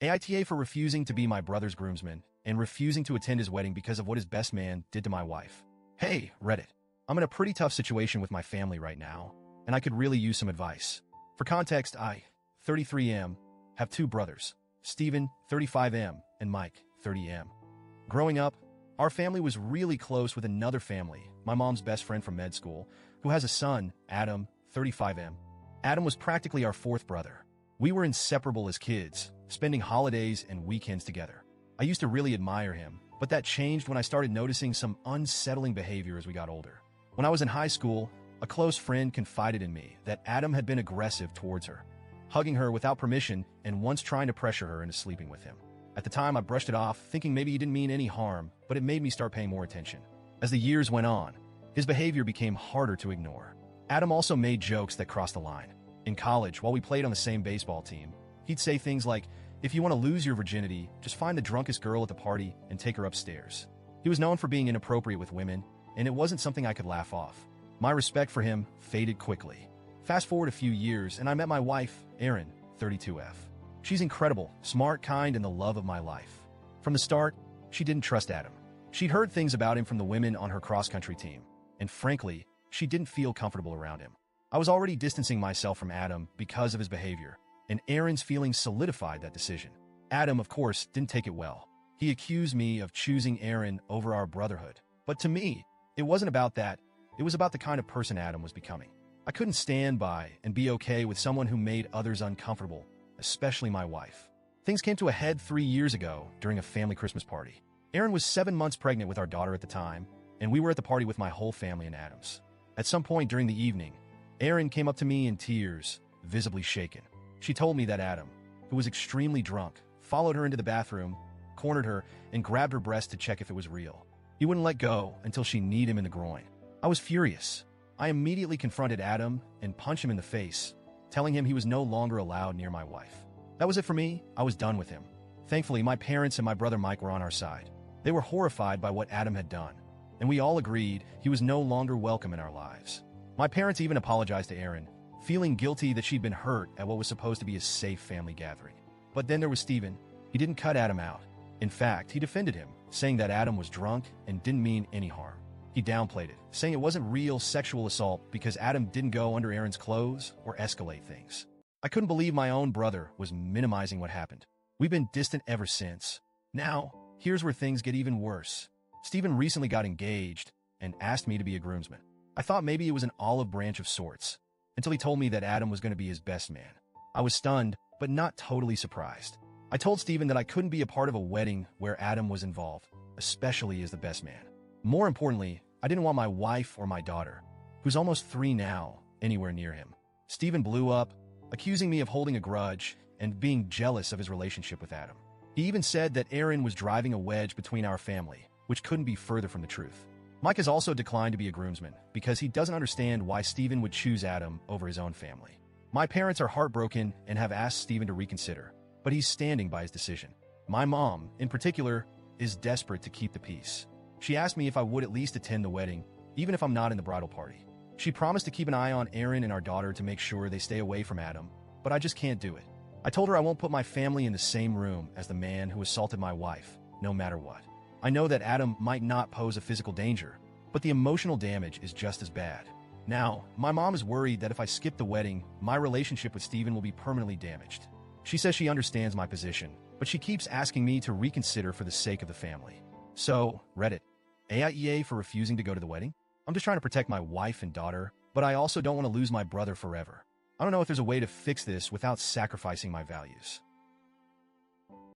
AITA for refusing to be my brother's groomsman and refusing to attend his wedding because of what his best man did to my wife. Hey, Reddit. I'm in a pretty tough situation with my family right now, and I could really use some advice. For context, I, 33M, have two brothers, Steven, 35M, and Mike, 30M. Growing up, our family was really close with another family, my mom's best friend from med school, who has a son, Adam, 35M. Adam was practically our fourth brother. We were inseparable as kids, spending holidays and weekends together. I used to really admire him, but that changed when I started noticing some unsettling behavior as we got older. When I was in high school, a close friend confided in me that Adam had been aggressive towards her, hugging her without permission and once trying to pressure her into sleeping with him. At the time, I brushed it off, thinking maybe he didn't mean any harm, but it made me start paying more attention. As the years went on, his behavior became harder to ignore. Adam also made jokes that crossed the line. In college, while we played on the same baseball team, he'd say things like, "If you want to lose your virginity, just find the drunkest girl at the party and take her upstairs." He was known for being inappropriate with women, and it wasn't something I could laugh off. My respect for him faded quickly. Fast forward a few years, and I met my wife, Erin, 32F. She's incredible, smart, kind, and the love of my life. From the start, she didn't trust Adam. She'd heard things about him from the women on her cross-country team, and frankly, she didn't feel comfortable around him. I was already distancing myself from Adam because of his behavior, and Erin's feelings solidified that decision. Adam, of course, didn't take it well. He accused me of choosing Erin over our brotherhood. But to me, it wasn't about that. It was about the kind of person Adam was becoming. I couldn't stand by and be okay with someone who made others uncomfortable, especially my wife. Things came to a head 3 years ago during a family Christmas party. Erin was 7 months pregnant with our daughter at the time, and we were at the party with my whole family and Adam's. At some point during the evening, Erin came up to me in tears, visibly shaken. She told me that Adam, who was extremely drunk, followed her into the bathroom, cornered her, and grabbed her breast to check if it was real. He wouldn't let go until she kneed him in the groin. I was furious. I immediately confronted Adam and punched him in the face, telling him he was no longer allowed near my wife. That was it for me. I was done with him. Thankfully, my parents and my brother Mike were on our side. They were horrified by what Adam had done, and we all agreed he was no longer welcome in our lives. My parents even apologized to Erin, feeling guilty that she'd been hurt at what was supposed to be a safe family gathering. But then there was Steven. He didn't cut Adam out. In fact, he defended him, saying that Adam was drunk and didn't mean any harm. He downplayed it, saying it wasn't real sexual assault because Adam didn't go under Erin's clothes or escalate things. I couldn't believe my own brother was minimizing what happened. We've been distant ever since. Now, here's where things get even worse. Steven recently got engaged and asked me to be a groomsman. I thought maybe it was an olive branch of sorts, until he told me that Adam was going to be his best man. I was stunned, but not totally surprised. I told Steven that I couldn't be a part of a wedding where Adam was involved, especially as the best man. More importantly, I didn't want my wife or my daughter, who's almost 3 now, anywhere near him. Steven blew up, accusing me of holding a grudge and being jealous of his relationship with Adam. He even said that Erin was driving a wedge between our family, which couldn't be further from the truth. Mike has also declined to be a groomsman because he doesn't understand why Steven would choose Adam over his own family. My parents are heartbroken and have asked Steven to reconsider, but he's standing by his decision. My mom, in particular, is desperate to keep the peace. She asked me if I would at least attend the wedding, even if I'm not in the bridal party. She promised to keep an eye on Erin and our daughter to make sure they stay away from Adam, but I just can't do it. I told her I won't put my family in the same room as the man who assaulted my wife, no matter what. I know that Adam might not pose a physical danger, but the emotional damage is just as bad. Now, my mom is worried that if I skip the wedding, my relationship with Steven will be permanently damaged. She says she understands my position, but she keeps asking me to reconsider for the sake of the family. So, Reddit, AIEA for refusing to go to the wedding? I'm just trying to protect my wife and daughter, but I also don't want to lose my brother forever. I don't know if there's a way to fix this without sacrificing my values.